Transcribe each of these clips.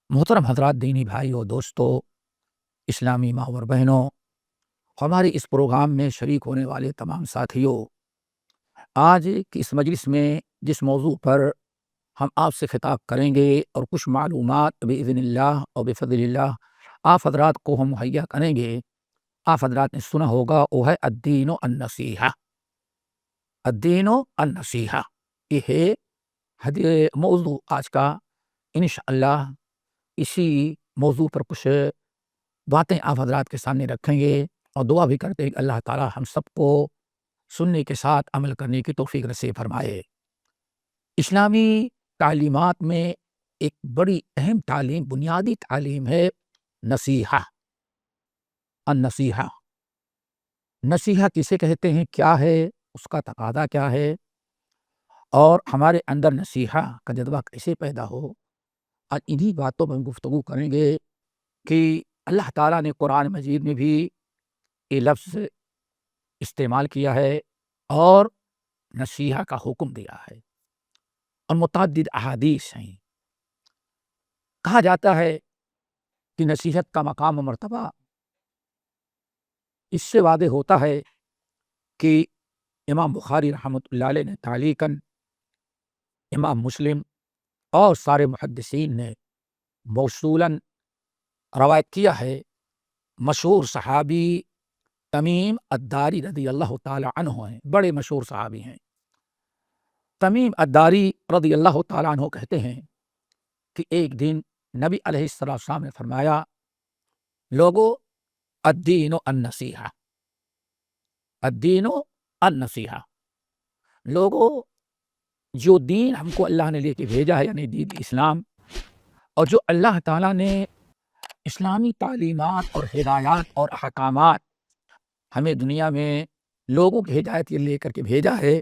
محترم حضرات، دینی بھائی اور دوستو، اسلامی ماں اور بہنوں، ہمارے اس پروگرام میں شریک ہونے والے تمام ساتھیوں، آج کی اس مجلس میں جس موضوع پر ہم آپ سے خطاب کریں گے اور کچھ معلومات بإذن اللہ اور بفضل اللہ آپ حضرات کو ہم مہیا کریں گے، آپ حضرات نے سنا ہوگا، وہ ہے الدین و النصیحہ۔ الدین و النصیحہ یہ ہے موضوع آج کا۔ انشاءاللہ اسی موضوع پر کچھ باتیں آپ حضرات کے سامنے رکھیں گے اور دعا بھی کرتے ہیں کہ اللہ تعالی ہم سب کو سننے کے ساتھ عمل کرنے کی توفیق نصیب فرمائے۔ اسلامی تعلیمات میں ایک بڑی اہم تعلیم، بنیادی تعلیم ہے نصیحہ، النصیحہ۔ نصیحہ کسے کہتے ہیں، کیا ہے، اس کا تقاضا کیا ہے، اور ہمارے اندر نصیحہ کا جذبہ کیسے پیدا ہو، آج انہی باتوں پر ہم گفتگو کریں گے کہ اللہ تعالیٰ نے قرآن مجید میں بھی یہ لفظ استعمال کیا ہے اور نصیحہ کا حکم دیا ہے، اور متعدد احادیث ہیں۔ کہا جاتا ہے کہ نصیحت کا مقام و مرتبہ اس سے واضح ہوتا ہے کہ امام بخاری رحمۃ اللہ علیہ نے تعلیقاً، امام مسلم اور سارے محدثین نے موصولاً روایت کیا ہے۔ مشہور صحابی تمیم الداری رضی اللہ تعالی عنہ ہیں، بڑے مشہور صحابی ہیں۔ تمیم الداری رضی اللہ تعالی عنہ کہتے ہیں کہ ایک دن نبی علیہ السلام نے فرمایا، لوگو الدین و النصیحہ، الدین و النصیحہ، لوگو جو دین ہم کو اللہ نے لے کے بھیجا ہے، یعنی دین اسلام، اور جو اللہ تعالیٰ نے اسلامی تعلیمات اور ہدایات اور احکامات ہمیں دنیا میں لوگوں کی ہدایت لے کر کے بھیجا ہے،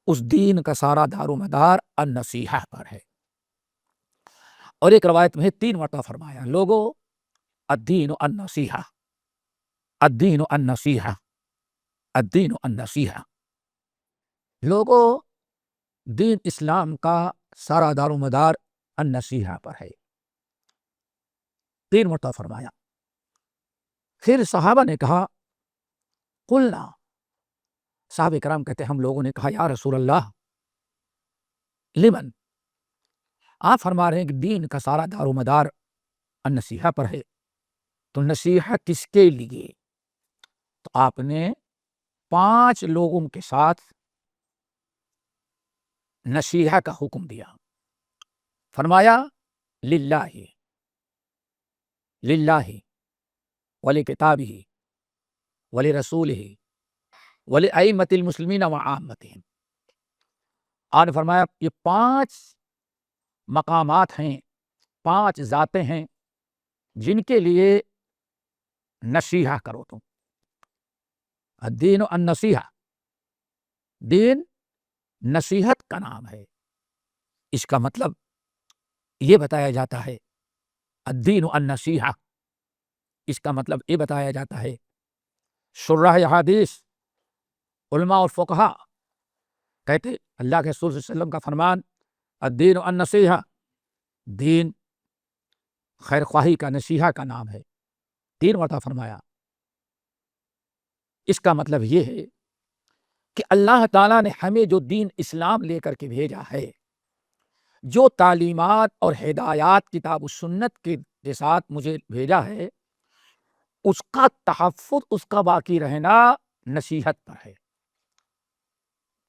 اس دین کا سارا دار و مدار النصیحہ پر ہے۔ اور ایک روایت میں 3 مرتبہ فرمایا، لوگو الدین و النصیحہ، الدین و النصیحہ، الدین و النصیحہ، لوگو دین اسلام کا سارا دار و مدار النصیحہ پر ہے، 3 مرتبہ فرمایا۔ پھر صحابہ نے کہا، قلنا، صحابہ کرام کہتے ہیں ہم لوگوں نے کہا، یا رسول اللہ، لمن، آپ فرما رہے ہیں کہ دین کا سارا دار و مدار النصیحہ پر ہے، تو نصیحہ کس کے لیے؟ تو آپ نے 5 لوگوں کے ساتھ نصیحہ کا حکم دیا۔ فرمایا، للہ، للہ ولکتابہ ولرسولہ ولأئمۃ المسلمین وعامتہم۔ آپ نے فرمایا یہ 5 مقامات ہیں، 5 ذاتیں ہیں جن کے لیے نصیحہ کرو تم۔ الدین و النصیحہ، دین نصیحت کا نام ہے۔ اس کا مطلب یہ بتایا جاتا ہے، الدین و النصیحہ، اس کا مطلب یہ بتایا جاتا ہے، شراح حدیث، علماء اور فقہا کہتے اللہ کے رسول صلی اللہ علیہ وسلم کا فرمان، الدین و النصیحہ، دین خیر خواہی کا، نصیحہ کا نام ہے، 3 مرتبہ فرمایا۔ اس کا مطلب یہ ہے کہ اللہ تعالیٰ نے ہمیں جو دین اسلام لے کر کے بھیجا ہے، جو تعلیمات اور ہدایات کتاب و سنت کے ساتھ مجھے بھیجا ہے، اس کا تحفظ، اس کا باقی رہنا نصیحت پر ہے۔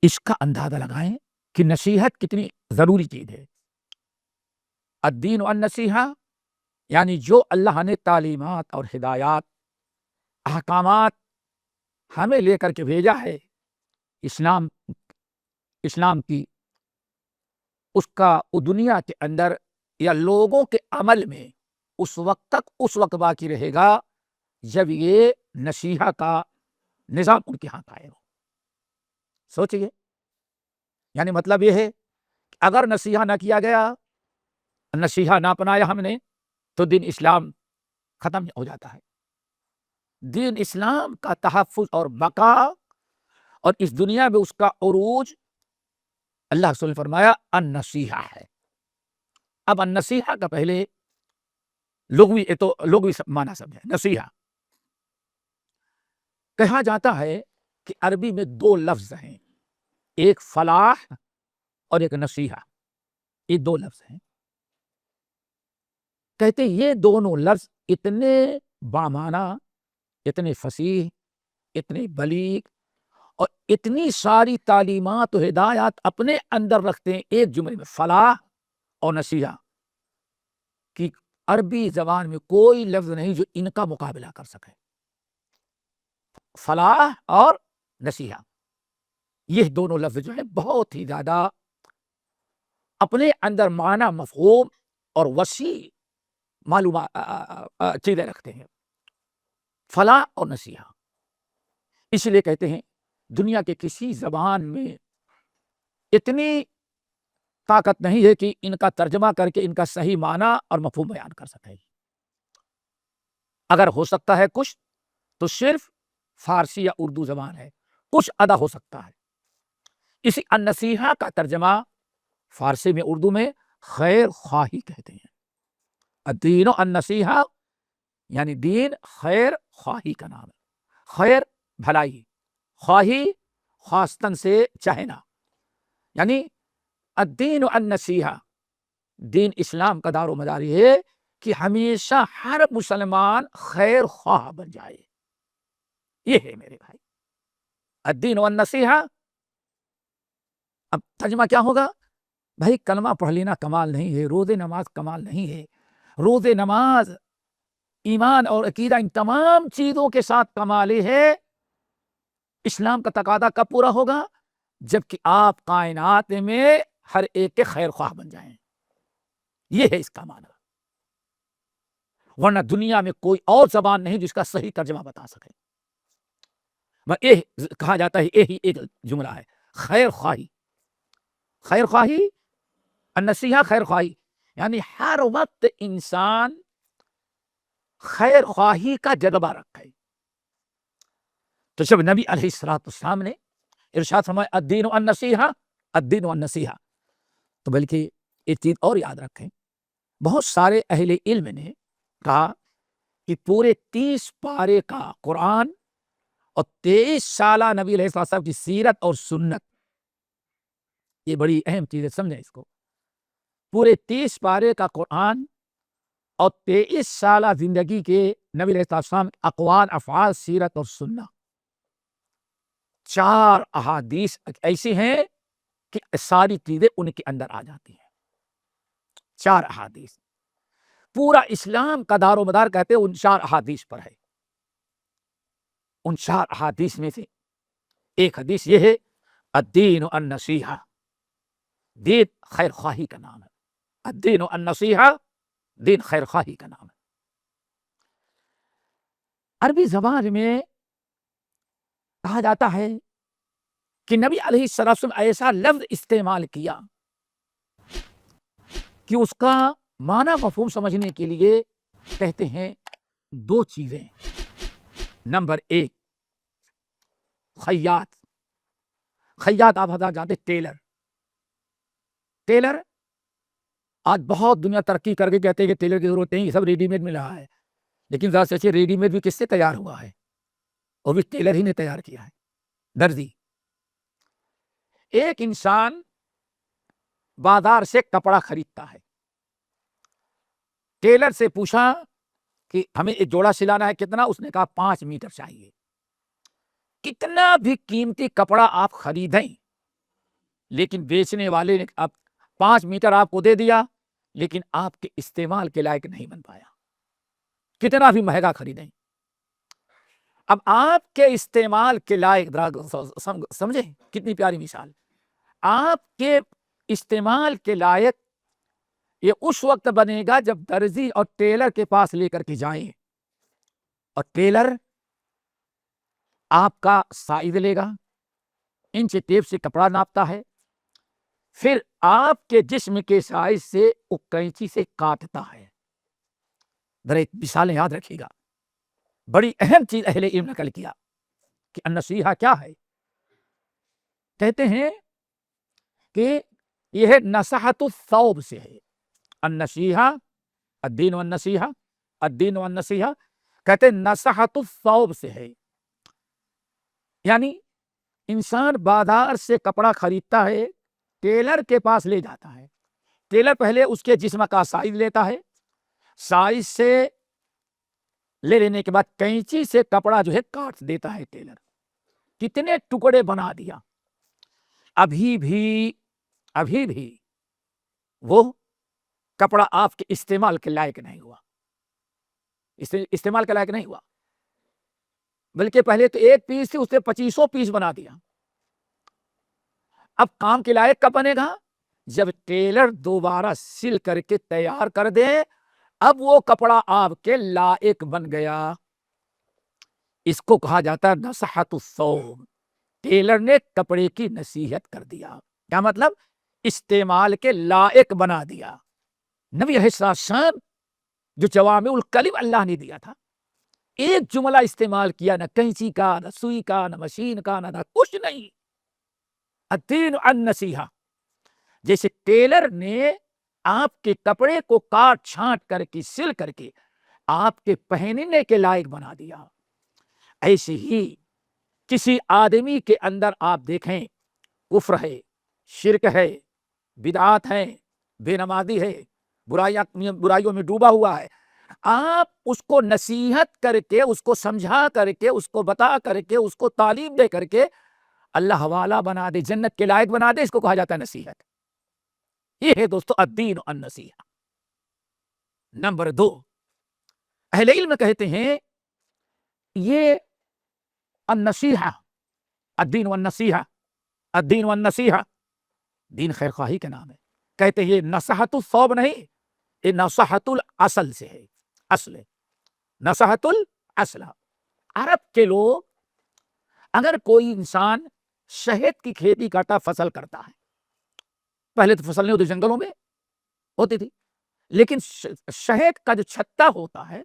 اس کا اندازہ لگائیں کہ نصیحت کتنی ضروری چیز ہے۔ الدین و النصیحہ یعنی جو اللہ نے تعلیمات اور ہدایات، احکامات ہمیں لے کر کے بھیجا ہے اسلام کی، اس کا دنیا کے اندر یا لوگوں کے عمل میں اس وقت باقی رہے گا جب یہ نصیحہ کا نظام ان کے ہاں قائم ہو۔ سوچئے، یعنی مطلب یہ ہے کہ اگر نصیحہ نہ کیا گیا، نصیحہ نہ اپنایا ہم نے، تو دین اسلام ختم ہو جاتا ہے۔ دین اسلام کا تحفظ اور بقا اور اس دنیا میں اس کا عروج، اللہ رسول نے فرمایا النصیحہ ہے۔ اب النصیحہ کا پہلے لغوی معنی سمجھیں نصیحہ. کہا جاتا ہے کہ عربی میں دو لفظ ہیں، ایک فلاح اور ایک نصیحہ. یہ دو لفظ ہیں. کہتے یہ دونوں لفظ اتنے بامعنی، اتنے فصیح، اتنے بلیغ اور اتنی ساری تعلیمات و ہدایات اپنے اندر رکھتے ہیں ایک جملے میں، فلاح اور نصیحہ، کہ عربی زبان میں کوئی لفظ نہیں جو ان کا مقابلہ کر سکے. فلاح اور نصیحہ، یہ دونوں لفظ جو ہیں بہت ہی زیادہ اپنے اندر معنی، مفہوم اور وسیع معلومات چیزیں رکھتے ہیں. فلاح اور نصیحہ اس لیے کہتے ہیں دنیا کے کسی زبان میں اتنی طاقت نہیں ہے کہ ان کا ترجمہ کر کے ان کا صحیح معنی اور مفہوم بیان کر سکے. اگر ہو سکتا ہے کچھ تو صرف فارسی یا اردو زبان ہے، کچھ ادا ہو سکتا ہے. اسی النصیحہ کا ترجمہ فارسی میں، اردو میں خیر خواہی کہتے ہیں. الدین النصیحہ یعنی دین خیر خواہی کا نام ہے. خیر بھلائی، خواہی خواستن سے چاہنا، یعنی الدین النصیحہ، دین اسلام کا دار و مدار ہے کہ ہمیشہ ہر مسلمان خیر خواہ بن جائے. یہ ہے میرے بھائی الدین والنصیحہ. اب ترجمہ کیا ہوگا؟ بھائی کلمہ پڑھ لینا کمال نہیں ہے، روزے نماز کمال نہیں ہے. روزے نماز، ایمان اور عقیدہ، ان تمام چیزوں کے ساتھ کمال ہے. اسلام کا تقاضا کب پورا ہوگا؟ جبکہ آپ کائنات میں ہر ایک کے خیر خواہ بن جائیں. یہ ہے اس کا معنی. ورنہ دنیا میں کوئی اور زبان نہیں جس کا صحیح ترجمہ بتا سکے. کہا جاتا ہے یہی ایک جملہ ہے، خیر خواہی. خیر خواہی، النصیحہ خیر خواہی، یعنی ہر وقت انسان خیر خواہی کا جذبہ رکھے. تو جب نبی علیہ السلام نے ارشاد فرمایا الدین والنصیحہ، الدین والنصیحہ، تو بلکہ ایک چیز اور یاد رکھیں، بہت سارے اہل علم نے کہا کہ پورے 30 پارے کا قرآن اور 23 سالہ نبی علیہ السلام کی سیرت اور سنت، یہ بڑی اہم چیز ہے، سمجھیں اس کو. پورے 30 پارے کا قرآن اور 23 سالہ زندگی کے نبی علیہ السلام اقوال، افعال، سیرت اور سنت، 4 احادیث ایسی ہیں کہ ساری چیزیں ان کے اندر آ جاتی ہیں. 4 احادیث، پورا اسلام کا دار و مدار کہتے ہیں ان 4 احادیث پر ہے. ان 4 احادیث میں سے ایک حدیث یہ ہے الدین النصیحہ، دین خیر خواہی کا نام ہے. الدین النصیحہ، دین خیر خواہی کا نام ہے. عربی زبان میں کہا جاتا ہے کہ نبی علیہ السلام ایسا لفظ استعمال کیا کہ اس کا معنی مفہوم سمجھنے کے لیے کہتے ہیں 2 چیزیں. نمبر 1 خیاط. خیاط آپ حضرات جانتے، ٹیلر آج بہت دنیا ترقی کر کے کہتے ہیں کہ ٹیلر کی ضرورت نہیں، یہ سب ریڈی میڈ مل رہا ہے. لیکن ذرا سوچیے ریڈی میڈ بھی کس سے تیار ہوا ہے؟ اور بھی ٹیلر ہی نے تیار کیا ہے، درزی. ایک انسان بازار سے کپڑا خریدتا ہے، ٹیلر سے پوچھا کہ ہمیں ایک جوڑا سلانا ہے، کتنا؟ اس نے کہا 5 میٹر چاہیے. کتنا بھی قیمتی کپڑا آپ خریدیں، لیکن بیچنے والے نے اب 5 میٹر آپ کو دے دیا، لیکن آپ کے استعمال کے لائق نہیں بن پایا. کتنا بھی مہنگا خریدیں، اب آپ کے استعمال کے لائق، سمجھیں کتنی پیاری مثال. آپ کے استعمال کے لائق یہ اس وقت بنے گا جب درزی اور ٹیلر کے پاس لے کر کے جائیں، اور ٹیلر آپ کا سائز لے گا، انچ ٹیپ سے کپڑا ناپتا ہے، پھر آپ کے جسم کے سائز سے وہ کینچی سے کاٹتا ہے. ذرا ایک مثالیں یاد رکھیے گا، بڑی اہم چیز اہل علم نقل کیا کہ النصیحہ کیا ہے. کہتے ہیں کہ یہ ہے نصحت الثوب سے ہے. النصیحہ، الدین والنصیحہ الدین والنصیحہ کہتے نصحت الثوب سے ہے، یعنی انسان بازار سے کپڑا خریدتا ہے، ٹیلر کے پاس لے جاتا ہے، ٹیلر پہلے اس کے جسم کا سائز لیتا ہے، سائز سے لے لینے کے بعد کینچی سے کپڑا جو ہے کاٹ دیتا ہے ٹیلر، کتنے ٹکڑے بنا دیا، ابھی بھی وہ کپڑا آپ کے استعمال کے لائق نہیں ہوا، استعمال کے لائق نہیں ہوا، بلکہ پہلے تو ایک پیس تھی، اس نے 2500 پیس بنا دیا۔ اب کام کے لائق کب بنے گا؟ جب ٹیلر دوبارہ سل کر کے تیار کر دے، اب وہ کپڑا آپ کے لائق بن گیا۔ اس کو کہا جاتا ہے نصحت الثوب، ٹیلر نے کپڑے کی نصیحت کر دیا، کیا مطلب؟ استعمال کے لائق بنا دیا۔ نبی علیہ السلام جو جوامع الکلم اللہ نے دیا تھا، ایک جملہ استعمال کیا، نہ کینچی کا، نہ سوئی کا، نہ مشین کا، نہ کچھ نہیں۔ الدین النصیحہ، جیسے ٹیلر نے آپ کے کپڑے کو کاٹ چھانٹ کر کے سل کر کے آپ کے پہننے کے لائق بنا دیا، ایسے ہی کسی آدمی کے اندر آپ دیکھیں کفر ہے، شرک ہے، بدعات ہے، بے نمازی ہے، برائیوں میں ڈوبا ہوا ہے، آپ اس کو نصیحت کر کے، اس کو سمجھا کر کے، اس کو بتا کر کے، اس کو تعلیم دے کر کے اللہ والا بنا دے، جنت کے لائق بنا دے، اس کو کہا جاتا ہے نصیحت۔ یہ ہے دوستو الدین النصیحہ۔ نمبر 2، اہل علم کہتے ہیں یہ النصیحہ، الدین والنصیحہ، الدین والنصیحہ، دین خیر خواہی کا نام ہے۔ کہتے ہیں یہ نصحت الثوب نہیں، یہ نصحت الاصل سے ہے، اصل ہے، نصحت الاصل۔ عرب کے لوگ، اگر کوئی انسان شہد کی کھیتی کرتا، فصل کرتا ہے، پہلے تو فصل نہیں ہوتی، جنگلوں میں ہوتی تھی، لیکن شہد کا جو چھتا ہوتا ہے،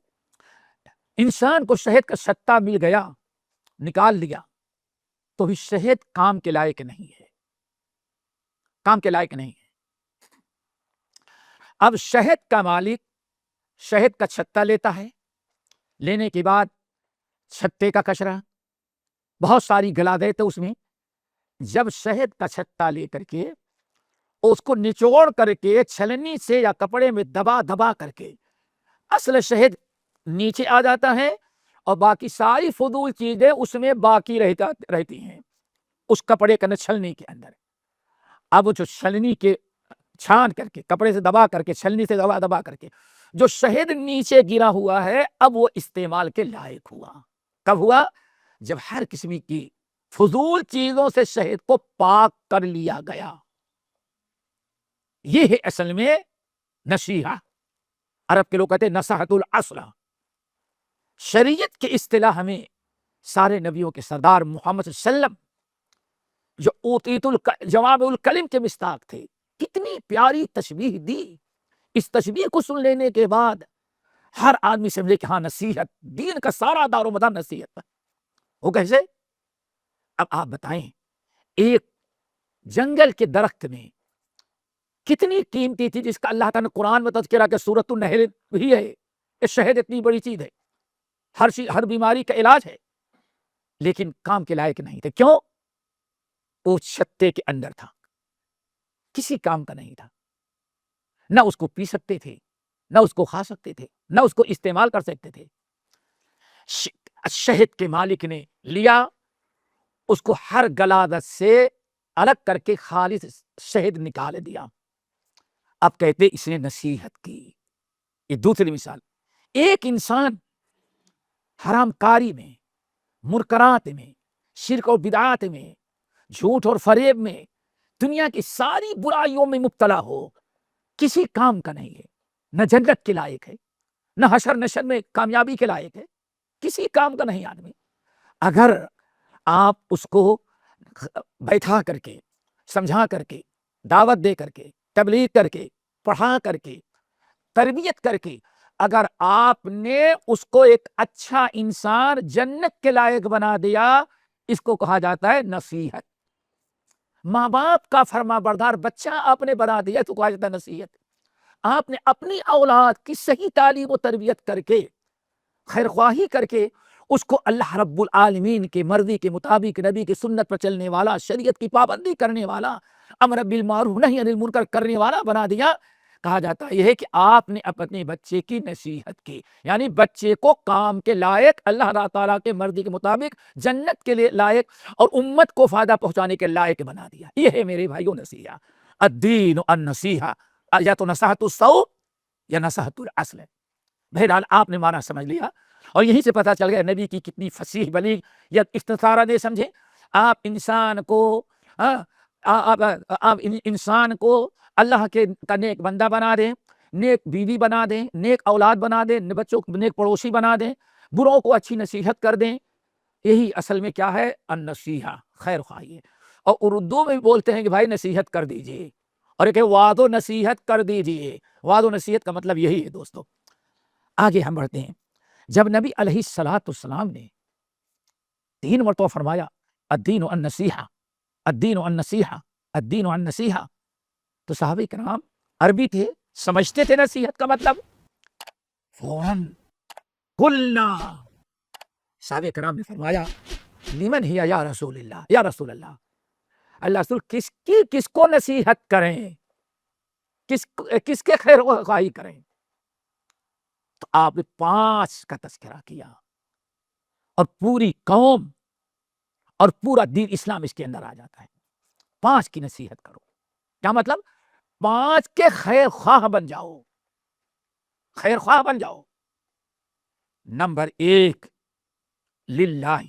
انسان کو شہد کا چھتا مل گیا، نکال لیا، تو بھی شہد کام کے لائق نہیں ہے، کام کے لائق نہیں ہے۔ اب شہد کا مالک شہد کا چھتا لیتا ہے، لینے کے بعد چھتے کا کچرا بہت ساری گلا دیتے اس میں، جب شہد کا چھتا لے کر کے اس کو نچوڑ کر کے چھلنی سے یا کپڑے میں دبا دبا کر کے اصل شہد نیچے آ جاتا ہے، اور باقی ساری فضول چیزیں اس میں باقی رہتی ہیں اس کپڑے کے چھلنی کے اندر۔ اب جو چھلنی کے چھان کر کے، کپڑے سے دبا کر کے، چھلنی سے دبا دبا کر کے جو شہد نیچے گرا ہوا ہے، اب وہ استعمال کے لائق ہوا۔ کب ہوا؟ جب ہر قسم کی فضول چیزوں سے شہد کو پاک کر لیا گیا۔ یہ ہے اصل میں نصیحہ۔ عرب کے لوگ کہتے ہیں نصحت الاصل۔ شریعت کے اصطلاح میں سارے نبیوں کے سردار محمد صلی اللہ علیہ وسلم، جو اوتیت جوامع الکلم کے مصداق تھے، کتنی پیاری تشبیہ دی۔ اس تشبیہ کو سن لینے کے بعد ہر آدمی سمجھے کہ ہاں نصیحت، دین کا سارا دار و مدار نصیحت پر۔ وہ کیسے؟ اب آپ بتائیں، ایک جنگل کے درخت میں کتنی قیمتی تھی، جس کا اللہ تعالیٰ نے قرآن میں تذکرہ کہ سورۃ النحل بھی ہے، یہ شہد اتنی بڑی چیز ہے، ہر بیماری کا علاج ہے، لیکن کام کے لائق نہیں تھے۔ کیوں؟ وہ چھتے کے اندر تھا، کسی کام کا نہیں تھا، نہ اس کو پی سکتے تھے، نہ اس کو کھا سکتے تھے، نہ اس کو استعمال کر سکتے تھے۔ شہد کے مالک نے لیا، اس کو ہر غلازت سے الگ کر کے خالص شہد نکال دیا۔ اب کہتے اس نے نصیحت کی۔ یہ دوسری مثال، ایک انسان حرام کاری میں، منکرات میں، شرک اور بدعات میں، جھوٹ اور فریب میں، دنیا کی ساری برائیوں میں مبتلا ہو، کسی کام کا نہیں ہے، نہ جنت کے لائق ہے، نہ حشر نشر میں کامیابی کے لائق ہے، کسی کام کا نہیں آدمی۔ اگر آپ اس کو بیٹھا کر کے، سمجھا کر کے، دعوت دے کر کے، تبلیغ کر کے، پڑھا کر کے، تربیت کر کے، اگر آپ نے اس کو ایک اچھا انسان جنت کے لائق بنا دیا، اس کو کہا جاتا ہے نصیحت۔ ماں باپ کا فرما بردار بچہ آپ نے بنا دیا تو کہا جاتا ہے نصیحت۔ آپ نے اپنی اولاد کی صحیح تعلیم و تربیت کر کے، خیر خواہی کر کے، اس کو اللہ رب العالمین کی مرضی کے مطابق، نبی کی سنت پر چلنے والا، شریعت کی پابندی کرنے والا، امر بالمعروف نہی عن المنکر کرنے والا بنا دیا۔ کہا جاتا یہ ہے کہ آپ نے اپنے بچے کی نصیحت کی، یعنی بچے کو کام کے لائق، اللہ تعالیٰ کے مرضی کے مطابق جنت کے لیے لائق اور امت کو فائدہ پہنچانے کے لائق بنا دیا۔ یہ ہے میرے بھائیوں نصیحہ، الدین النصیحہ، یا تو نصیحت السوء یا نصیحت الاصل۔ بہرحال آپ نے معنی سمجھ لیا، اور یہیں سے پتہ چل گیا نبی کی کتنی فصیح بلیغ یا اختصارہ دے سمجھے۔ آپ انسان کو اللہ کے کا نیک بندہ بنا دیں، نیک بیوی بنا دیں، نیک اولاد بنا دیں، بچوں کو نیک پڑوسی بنا دیں، بروں کو اچھی نصیحت کر دیں، یہی اصل میں کیا ہے؟ النصیحہ، خیر خواہی۔ اور اردو میں بھی بولتے ہیں کہ بھائی نصیحت کر دیجئے، اور ایک وعد و نصیحت کر دیجئے۔ وعد و نصیحت کا مطلب یہی ہے دوستو۔ آگے ہم بڑھتے ہیں۔ جب نبی علیہ الصلوۃ والسلام نے 3 مرتبہ فرمایا الدین النصیحہ، الدین النصیحہ، الدین النصیحہ، تو صحابہ کرام عربی تھے، سمجھتے تھے نصیحت کا مطلب، فوراً قلنا، صحابہ کرام نے فرمایا لمن ہی یا رسول اللہ، یا رسول اللہ، اللہ رسول کس کو نصیحت کریں، کس کے خیر خواہی کریں؟ تو آپ نے 5 کا تذکرہ کیا، اور پوری قوم اور پورا دین اسلام اس کے اندر آ جاتا ہے۔ 5 کی نصیحت کرو، کیا مطلب؟ 5 کے خیر خواہ بن جاؤ، خیر خواہ بن جاؤ۔ نمبر 1 للہ،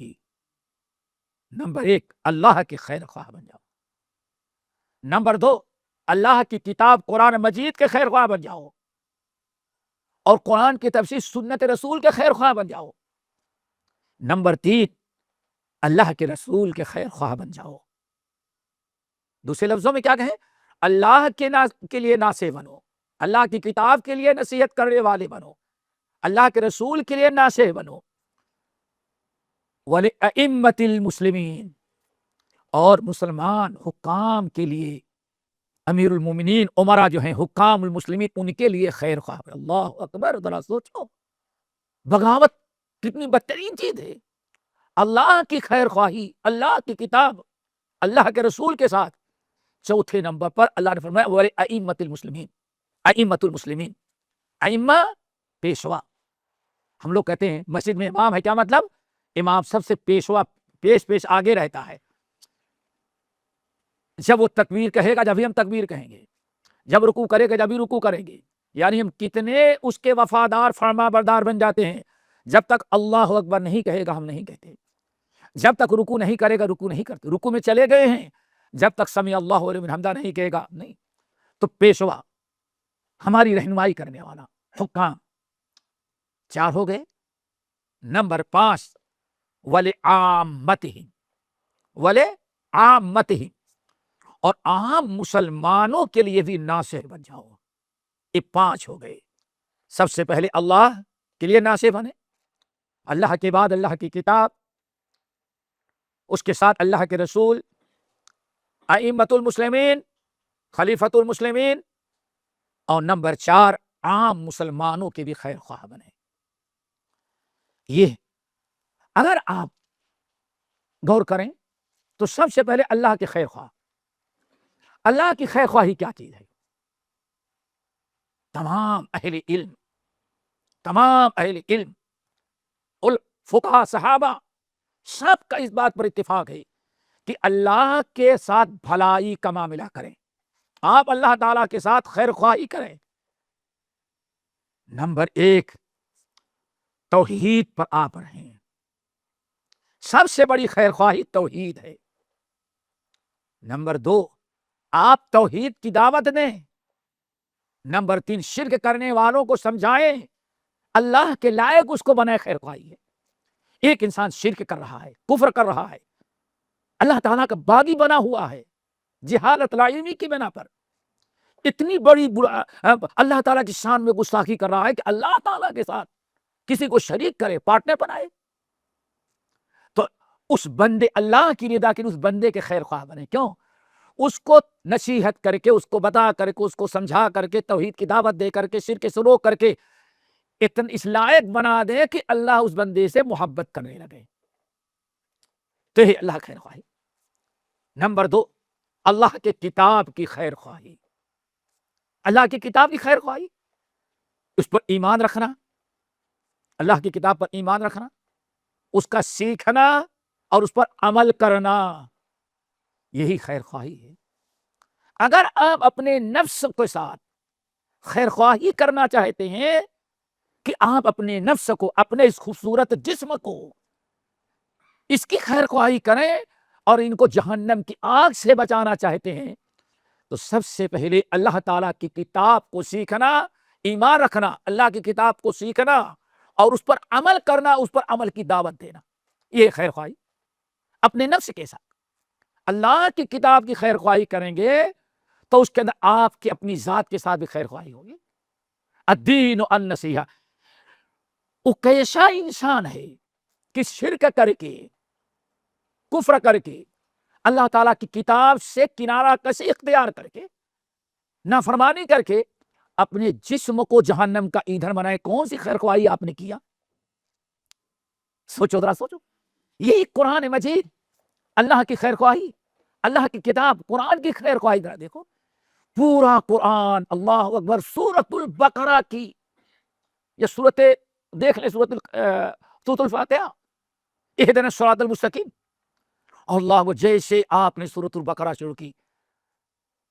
نمبر 1 اللہ کے خیر خواہ بن جاؤ۔ نمبر 2 اللہ کی کتاب قرآن مجید کے خیر خواہ بن جاؤ، اور قرآن کی تفسیر سنت رسول کے خیر خواہ بن جاؤ۔ نمبر 3 اللہ کے رسول کے خیر خواہ بن جاؤ۔ دوسرے لفظوں میں کیا کہیں؟ اللہ کے لیے ناصح بنو، اللہ کی کتاب کے لیے نصیحت کرنے والے بنو، اللہ کے رسول کے لیے ناصح بنو، وَلِأَئِمَّةِ الْمُسْلِمِينَ، اور مسلمان حکام کے لیے، امیر المومنین عمرہ جو ہیں حکام المسلمین، ان کے لیے خیر خواہ۔ اللہ اکبر، ذرا سوچو، بغاوت کتنی بدترین چیز ہے۔ اللہ کی خیر خواہی، اللہ کی کتاب، اللہ کے رسول کے ساتھ۔ چوتھے نمبر پر اللہ نے فرمایا وَلِأَئِمَّةِ الْمُسْلِمِينَ، ائمۃ المسلمین، ائمہ پیشوا۔ ہم لوگ کہتے ہیں مسجد میں امام ہے، کیا مطلب؟ امام سب سے پیشوا، پیش آگے رہتا ہے۔ جب وہ تکبیر کہے گا جب ہی ہم تکبیر کہیں گے، جب رکوع کرے گا جب ہی رکوع کریں گے، یعنی ہم کتنے اس کے وفادار فرما بردار بن جاتے ہیں۔ جب تک اللہ اکبر نہیں کہے گا ہم نہیں کہتے، جب تک رکوع نہیں کرے گا رکوع نہیں کرتے، رکوع میں چلے گئے ہیں جب تک سمع اللہ لمن حمدہ نہیں کہے گا نہیں۔ تو پیشوا، ہماری رہنمائی کرنے والا، حکام، 4 ہو گئے۔ نمبر 5 وَلِعَامَّتِهِمْ، وَلِعَامَّتِهِمْ، اور عام مسلمانوں کے لیے بھی ناصح بن جاؤ۔ یہ 5 ہو گئے۔ سب سے پہلے اللہ کے لیے ناصح بنے، اللہ کے بعد اللہ کی کتاب، اس کے ساتھ اللہ کے رسول، ائمۃ المسلمین، خلیفۃ المسلمین، اور نمبر 4 عام مسلمانوں کے بھی خیر خواہ بنے۔ یہ اگر آپ غور کریں تو سب سے پہلے اللہ کے خیر خواہ۔ اللہ کی خیر خواہی کیا چیز ہے؟ تمام اہل علم، تمام اہل علم، فقہاء، صحابہ، سب کا اس بات پر اتفاق ہے کہ اللہ کے ساتھ بھلائی کا معاملہ کریں، آپ اللہ تعالیٰ کے ساتھ خیر خواہی کریں۔ نمبر 1 توحید پر آپ رہیں، سب سے بڑی خیر خواہی توحید ہے۔ نمبر 2 آپ توحید کی دعوت دیں۔ نمبر 3 شرک کرنے والوں کو سمجھائیں، اللہ کے لائق اس کو بنائے، خیر خواہی ہے۔ ایک انسان شرک کر رہا ہے، کفر کر رہا ہے، اللہ تعالیٰ کا باغی بنا ہوا ہے، جہالت لا علمی کی بنا پر اتنی بڑی اللہ تعالیٰ کی شان میں گستاخی کر رہا ہے کہ اللہ تعالیٰ کے ساتھ کسی کو شریک کرے، پارٹنر بنائے۔ تو اس بندے، اللہ کی رضا کے اس بندے کے خیر خواہ بنے۔ کیوں؟ اس کو نصیحت کر کے، اس کو بتا کر کے، اس کو سمجھا کر کے، توحید کی دعوت دے کر کے، شرک سے روک کر کے اس لائق بنا دے کہ اللہ اس بندے سے محبت کرنے لگے، تو یہ اللہ خیر خواہی۔ نمبر 2، اللہ کے کتاب کی خیر خواہی، اللہ کی کتاب کی خیر خواہی، اس پر ایمان رکھنا، اللہ کی کتاب پر ایمان رکھنا، اس کا سیکھنا اور اس پر عمل کرنا، یہی خیر خواہی ہے۔ اگر آپ اپنے نفس کے ساتھ خیر خواہی کرنا چاہتے ہیں کہ آپ اپنے نفس کو، اپنے اس خوبصورت جسم کو، اس کی خیر خواہی کریں اور ان کو جہنم کی آگ سے بچانا چاہتے ہیں، تو سب سے پہلے اللہ تعالیٰ کی کتاب کو سیکھنا، ایمان رکھنا، اللہ کی کتاب کو سیکھنا اور اس پر عمل کرنا، اس پر عمل کی دعوت دینا، یہ خیر خواہی اپنے نفس کے ساتھ۔ اللہ کی کتاب کی خیر خواہی کریں گے تو اس کے اندر آپ کی اپنی ذات کے ساتھ بھی خیر خواہی ہوگی۔ الدین النصیحہ، وہ کیسا انسان ہے کہ شرک کر کے، کفر کر کے، اللہ تعالیٰ کی کتاب سے کنارہ کشی اختیار کر کے، نافرمانی کر کے اپنے جسم کو جہنم کا ایندھن بنائے، کون سی خیر خواہی آپ نے کیا؟ سوچو ذرا، سوچو۔ یہی قرآن مجید، اللہ کی خیر خواہی، اللہ کی کتاب قرآن کی خیر خواہی ذرا دیکھو، پورا قرآن، اللہ اکبر، سورۃ البقرہ کی یہ سورت دیکھ لیں، سورۃ الفاتحہ، اہدنا الصراط المستقیم، اللہ جیسے آپ نے سورۃ البقرہ شروع کی،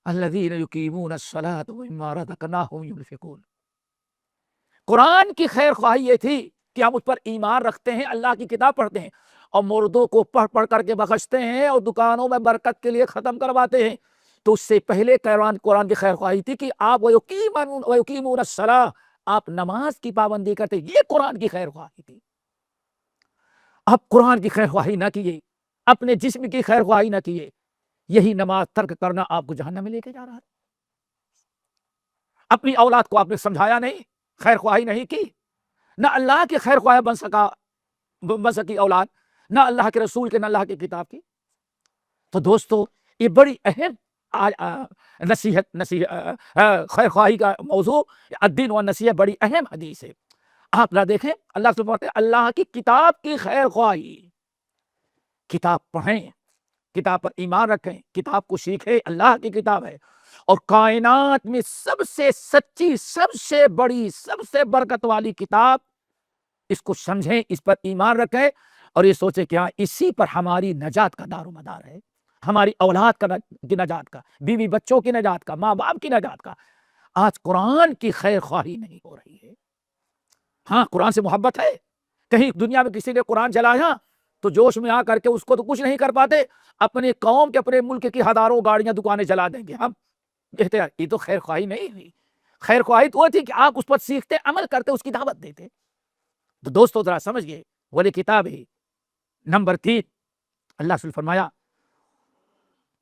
الذین یقیمون الصلاۃ ومما رزقناہم ینفقون، قرآن کی خیر خواہی یہ تھی کہ ہم اس پر ایمان رکھتے ہیں، اللہ کی کتاب پڑھتے ہیں اور مردوں کو پڑھ پڑھ کر کے بخشتے ہیں اور دکانوں میں برکت کے لیے ختم کرواتے ہیں۔ تو اس سے پہلے قرآن کی خیر خواہی تھی کہ آپ وَيُقِيمُونَ الصَّلَاةَ، آپ نماز کی پابندی کرتے، یہ قرآن کی خیر خواہی تھی۔ آپ قرآن کی خیر خواہی نہ کیے، اپنے جسم کی خیر خواہی نہ کیے، یہی نماز ترک کرنا آپ کو جہنم میں لے کے جا رہا ہے۔ اپنی اولاد کو آپ نے سمجھایا نہیں، خیر خواہی نہیں کی، نہ اللہ کی خیر خواہ بن سکی اولاد، نہ اللہ کے رسول کے، نہ اللہ کی کتاب کی۔ تو دوستو، یہ بڑی اہم خیر خواہی کا موضوع، الدین والنصیحہ، بڑی اہم حدیث ہے۔ آپ نہ دیکھیں، اللہ سے بولتے ہیں اللہ کی کتاب کی خیر خواہی، کتاب پڑھیں، کتاب پر ایمان رکھیں، کتاب کو سیکھیں، اللہ کی کتاب ہے اور کائنات میں سب سے سچی، سب سے بڑی، سب سے برکت والی کتاب، اس کو سمجھیں، اس پر ایمان رکھیں اور یہ سوچیں کہ ہاں، اسی پر ہماری نجات کا دار و مدار ہے، ہماری اولاد کی نجات کا، بیوی بچوں کی نجات کا، ماں باپ کی نجات کا۔ آج قرآن کی خیر خواہی نہیں ہو رہی ہے۔ ہاں، قرآن سے محبت ہے، کہیں دنیا میں کسی نے قرآن جلایا تو جوش میں آ کر کے اس کو تو کچھ نہیں کر پاتے، اپنے قوم کے، اپنے ملک کی ہزاروں گاڑیاں، دکانیں جلا دیں گے ہم، کہتے ہیں یہ تو خیر خواہی نہیں ہوئی۔ خیر خواہی تو وہ تھی کہ آپ اس پر سیکھتے، عمل کرتے، اس کی دعوت دیتے۔ تو دوستو ذرا سمجھ گئے، ولی کتاب ہے۔ نمبر 3، اللہ سے فرمایا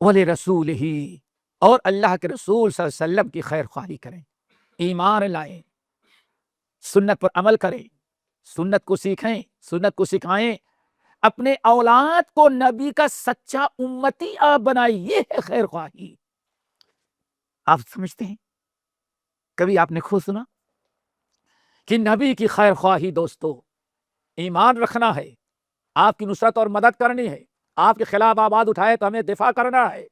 ولی رسول ہی، اور اللہ کے رسول صلی اللہ علیہ وسلم کی خیر خواہی کریں، ایمان لائیں، سنت پر عمل کریں، سنت کو سیکھیں، سنت کو سکھائیں، اپنے اولاد کو نبی کا سچا امتی آپ بنائیں، یہ ہے خیر خواہی۔ آپ سمجھتے ہیں، کبھی آپ نے خود سنا کہ نبی کی خیر خواہی دوستو ایمان رکھنا ہے، آپ کی نصرت اور مدد کرنی ہے، آپ کے خلاف آواز اٹھائے تو ہمیں دفاع کرنا ہے،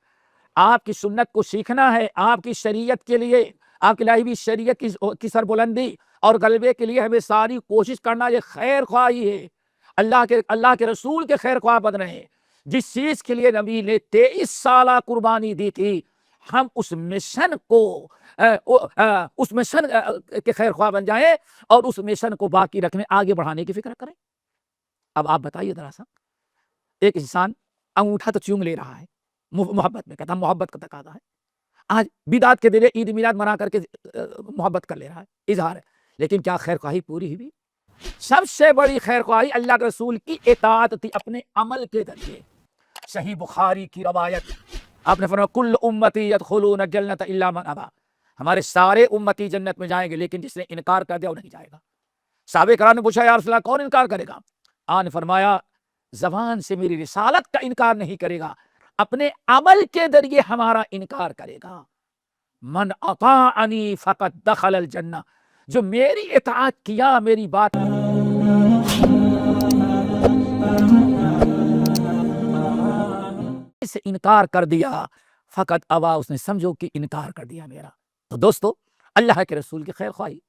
آپ کی سنت کو سیکھنا ہے، آپ کی شریعت کے لیے، آپ کی لائی ہوئی شریعت کی سربلندی اور غلبے کے لیے ہمیں ساری کوشش کرنا، یہ خیر خواہی ہے۔ اللہ کے رسول کے خیر خواہ بن رہے ہیں، جس چیز کے لیے نبی نے 23 سالہ قربانی دی تھی، ہم اس مشن کے خیر خواہ بن جائیں اور اس مشن کو باقی رکھنے، آگے بڑھانے کی فکر کریں۔ اب آپ بتائیے ذرا سا، ایک انسان انگوٹھا تو چوم لے رہا ہے محبت میں، کہتا محبت کا تقاضا ہے، آج بدعت کے دن عید میلاد منا کر کے محبت کر لے رہا ہے، اظہار ہے، لیکن کیا خیر خواہی پوری ہوئی؟ سب سے بڑی خیر خواہی اللہ کے رسول کی اطاعت تھی، اپنے عمل کے ذریعے۔ صحیح بخاری کی روایت، آپ نے فرمایا کل امتی یدخلون الجنۃ الا من ابی، ہمارے سارے امتی جنت میں جائیں گے لیکن جس نے انکار کر دیا وہ نہیں جائے گا۔ صحابہ کرام نے پوچھا یا رسول اللہ کون انکار کرے گا؟ آپ نے فرمایا زبان سے میری رسالت کا انکار نہیں کرے گا، اپنے عمل کے ذریعے ہمارا انکار کرے گا. من اطاعنی فقد دخل الجنہ، جو میری اطاعت کیا، میری بات سے انکار کر دیا، فقط ابا، اس نے سمجھو کہ انکار کر دیا میرا. تو دوستو، اللہ کے رسول کی خیر خواہی.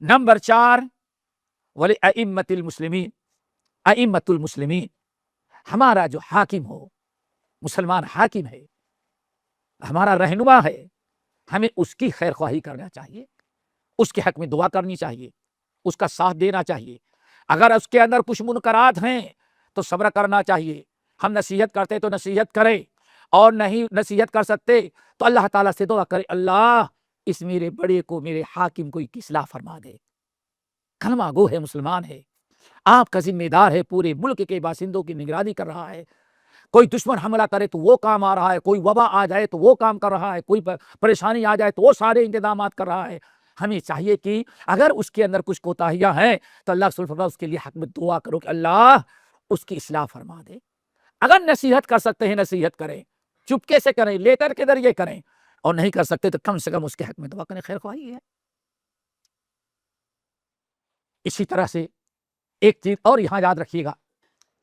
نمبر 4، ولی ائمت المسلمین، ائمت المسلمین، ہمارا جو حاکم ہو، مسلمان حاکم ہے، ہمارا رہنما ہے، ہمیں اس کی خیر خواہی کرنا چاہیے، اس کے حق میں دعا کرنی چاہیے، اس کا ساتھ دینا چاہیے. اگر اس کے اندر کچھ منکرات ہیں تو صبر کرنا چاہیے. ہم نصیحت کرتے تو نصیحت کریں، اور نہیں نصیحت کر سکتے تو اللہ تعالیٰ سے دعا کرے، اللہ اس میرے بڑے کو، میرے حاکم کو اصلاح فرما دے. کلمہ گو ہے، مسلمان ہے، آپ کا ذمہ دار ہے، پورے ملک کے باشندوں کی نگرانی کر رہا ہے. کوئی دشمن حملہ کرے تو وہ کام آ رہا ہے، کوئی وبا آ جائے تو وہ کام کر رہا ہے، کوئی پریشانی آ جائے تو وہ سارے انتظامات کر رہا ہے. ہمیں چاہیے کہ اگر اس کے اندر کچھ کوتاہیاں ہیں تو اللہ سبحانہ وتعالیٰ اس کے لیے حق میں دعا کرو کہ اللہ اس کی اصلاح فرما دے. اگر نصیحت کر سکتے ہیں نصیحت کریں، چپکے سے کریں، لیٹر کے ذریعے کریں، اور نہیں کر سکتے تو کم سے کم اس کے حق میں دعا کریں، خیر خواہی ہے. اسی طرح سے ایک چیز اور یہاں یاد رکھیے گا،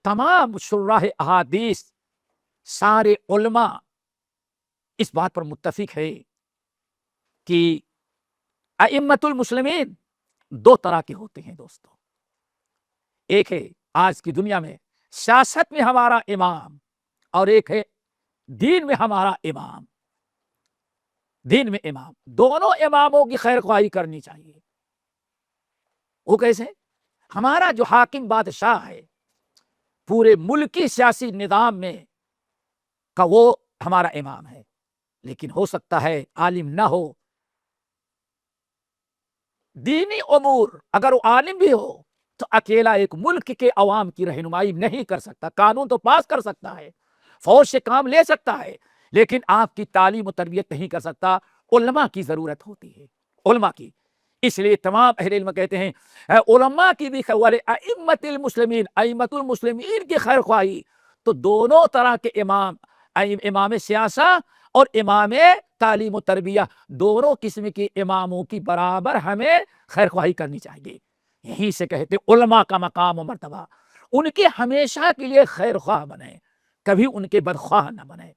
تمام شراح احادیث، سارے علماء اس بات پر متفق ہے کہ ائمت المسلمین 2 طرح کے ہوتے ہیں دوستو. ایک ہے آج کی دنیا میں سیاست میں ہمارا امام، اور ایک ہے دین میں ہمارا امام. دین میں امام، دونوں اماموں کی خیر خواہی کرنی چاہیے. وہ کیسے؟ ہمارا جو حاکم بادشاہ ہے پورے ملکی سیاسی نظام میں کا، وہ ہمارا امام ہے. لیکن ہو سکتا ہے عالم نہ ہو، دینی امور اگر وہ عالم بھی ہو تو اکیلا ایک ملک کے عوام کی رہنمائی نہیں کر سکتا. قانون تو پاس کر سکتا ہے، فوج سے کام لے سکتا ہے، لیکن آپ کی تعلیم و تربیت نہیں کر سکتا. علماء کی ضرورت ہوتی ہے، علماء کی. اس لیے تمام اہل علم کہتے ہیں علماء کی بھی ائمت المسلمین، ائمت المسلمین کی خیر خواہی. تو دونوں طرح کے امام، امام سیاست اور امام تعلیم و تربیہ، دونوں قسم کے اماموں کی برابر ہمیں خیر خواہی کرنی چاہیے. یہیں سے کہتے علماء کا مقام و مرتبہ، ان کے ہمیشہ کے لیے خیر خواہ بنے، کبھی ان کے بدخواہ نہ بنے.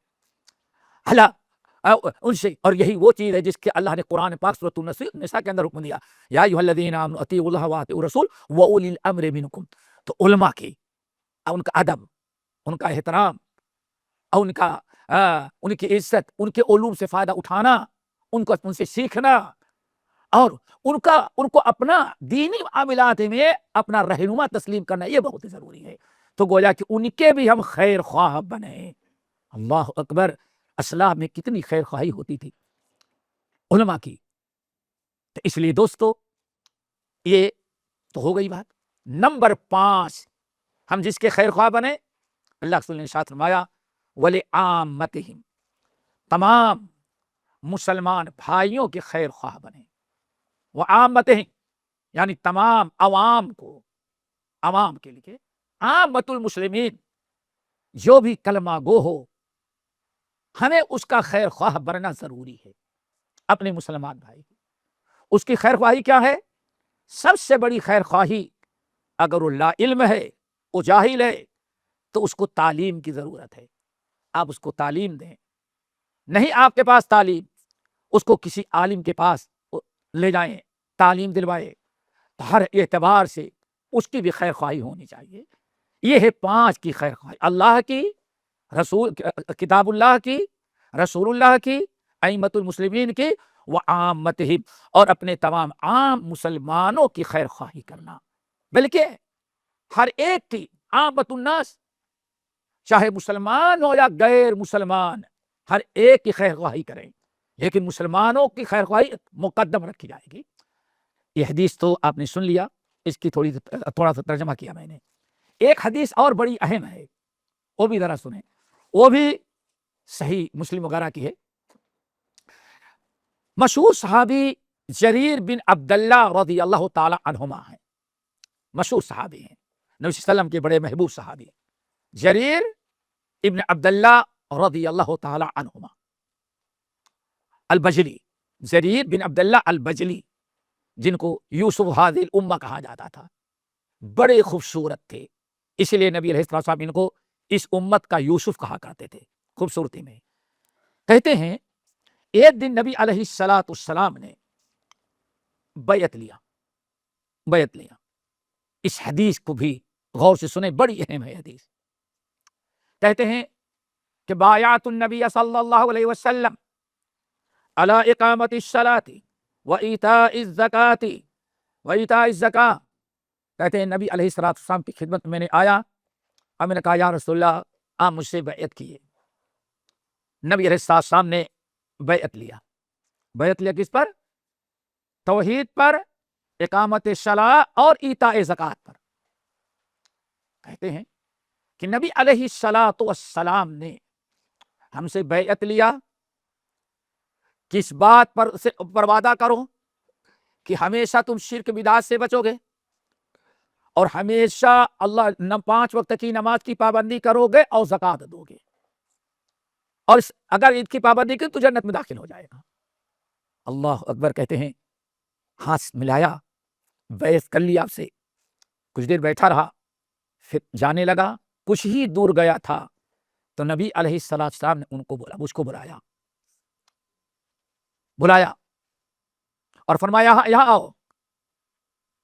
ان سے، اور یہی وہ چیز ہے جس کے اللہ نے قرآن پاک سورۃ النساء کے اندر حکم دیا، یا ایھا الذین آمنوا اطیعوا اللہ واطیعوا الرسول واولی الامر منکم. تو علماء کی، ان کا ادب، ان کا احترام، ان کی عزت، ان کے علوم سے فائدہ اٹھانا، ان سے سیکھنا، اور ان کو اپنا دینی معاملات میں اپنا رہنما تسلیم کرنا، یہ بہت ضروری ہے. تو گویا کہ ان کے بھی ہم خیر خواہ بنے. اللہ اکبر، اسلاف میں کتنی خیر خواہی ہوتی تھی علماء کی. تو اس لیے دوستو، یہ تو ہو گئی بات. نمبر 5، ہم جس کے خیر خواہ بنے، اللہ رسول نے ارشاد فرمایا وَلِعَامَّتِهِمْ، تمام مسلمان بھائیوں کے خیر خواہ بنے. وَعَامَّتِهِمْ یعنی تمام عوام کو، عوام کے لیے. عامت المسلمین، جو بھی کلمہ گو ہو، ہمیں اس کا خیر خواہ بننا ضروری ہے. اپنے مسلمان بھائی کی اس کی خیر خواہی کیا ہے؟ سب سے بڑی خیر خواہی، اگر وہ لا علم ہے، وہ جاہل ہے، تو اس کو تعلیم کی ضرورت ہے. آپ اس کو تعلیم دیں. نہیں آپ کے پاس تعلیم، اس کو کسی عالم کے پاس لے جائیں، تعلیم دلوائے. ہر اعتبار سے اس کی بھی خیر خواہی ہونی چاہیے. یہ ہے 5 کی خیر خواہی، اللہ کی، رسول، کتاب اللہ کی، رسول اللہ کی، ائمت المسلمین کی، وعامتہم، اور اپنے تمام عام مسلمانوں کی خیر خواہی کرنا. بلکہ ہر ایک کی، عامت الناس، چاہے مسلمان ہو یا غیر مسلمان، ہر ایک کی خیر خواہی کریں، لیکن مسلمانوں کی خیر خواہی مقدم رکھی جائے گی. یہ حدیث تو آپ نے سن لیا، اس کی تھوڑا سا ترجمہ کیا میں نے. ایک حدیث اور بڑی اہم ہے، وہ بھی ذرا سنیں، وہ بھی صحیح مسلم وغیرہ کی ہے. مشہور صحابی جریر بن عبداللہ رضی اللہ تعالی عنہما ہیں. مشہور صحابی ہیں، نبی صلی اللہ علیہ وسلم کے بڑے محبوب صحابی. جریر ابن عبداللہ رضی اللہ تعالی عنہما البجلی، جریر بن عبداللہ البجلی، جن کو یوسف ہذی الامہ کہا جاتا تھا، بڑے خوبصورت تھے، اس لیے نبی علیہ السلام ان کو اس امت کا یوسف کہا کرتے تھے خوبصورتی میں۔ کہتے ہیں ایک دن نبی علیہ السلام نے بیعت لیا۔ اس حدیث کو بھی غور سے سنیں، بڑی اہم ہے حدیث۔ کہتے ہیں کہ بایعت النبی صلی اللہ علیہ وسلم علی اقامت الصلاۃ و ایتاء الزکاۃ کہتے ہیں نبی علیہ السلام کی خدمت میں میں نے آیا اور میں نے کہا یا رسول اللہ آپ مجھ سے بیعت کیے۔ نبی علیہ السلام نے بیعت لیا کس پر؟ توحید پر، اقامت صلاۃ اور ایتاء زکوٰۃ پر۔ کہتے ہیں کہ نبی علیہ السلام نے ہم سے بیعت لیا، کس بات پر وعدہ کرو کہ ہمیشہ تم شرک بدعت سے بچو گے اور ہمیشہ اللہ 5 وقت کی نماز کی پابندی کرو گے اور زکوٰۃ دو گے، اور اگر عید کی پابندی کی تو جنت میں داخل ہو جائے گا۔ اللہ اکبر۔ کہتے ہیں ہاتھ ملایا، بیعت کر لیا، آپ سے کچھ دیر بیٹھا رہا، پھر جانے لگا، کچھ ہی دور گیا تھا تو نبی علیہ السلام نے مجھ کو بلایا اور فرمایا یہاں آؤ۔